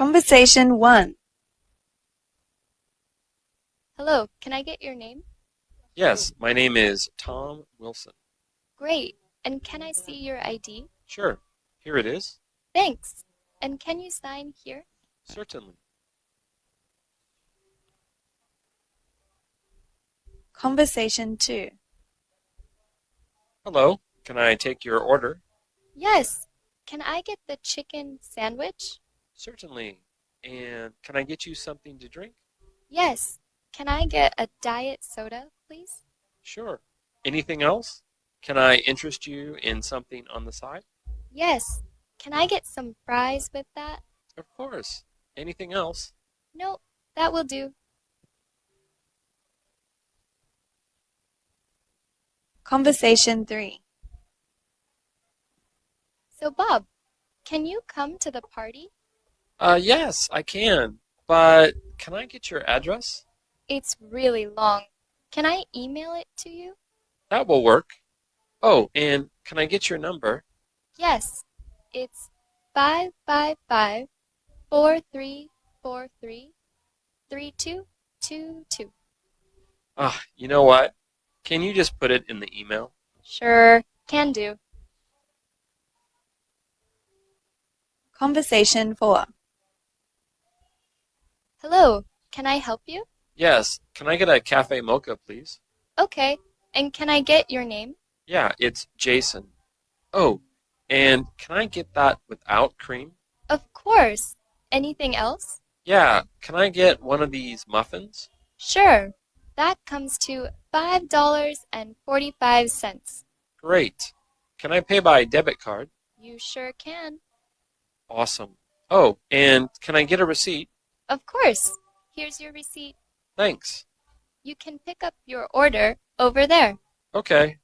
Conversation 1. Hello, can I get your name? Yes, my name is Tom Wilson. Great. And can I see your ID? Sure, here it is. Thanks. And can you sign here? Certainly. Conversation 2. Hello, can I take your order? Yes. Can I get the chicken sandwich? Certainly. And can I get you something to drink? Yes. Can I get a diet soda, please? Sure. Anything else? Can I interest you in something on the side? Yes. Can I get some fries with that? Of course. Anything else? No, that will do. Conversation 3. So, Bob, can you come to the party? Yes, I can. But can I get your address? It's really long. Can I email it to you? That will work. Oh, and can I get your number? Yes. It's 555-4343-3222. You know what? Can you just put it in the email? Sure, can do. Conversation 4. Hello, can I help you? Yes. Can I get a cafe mocha, please? Okay, and can I get your name? Yeah, it's Jason. Oh, and can I get that without cream? Of course. Anything else? Yeah, can I get one of these muffins? Sure. That comes to $5.45. Great. Can I pay by debit card? You sure can. Awesome. Oh, and can I get a receipt? Of course. Here's your receipt. Thanks. You can pick up your order over there. Okay.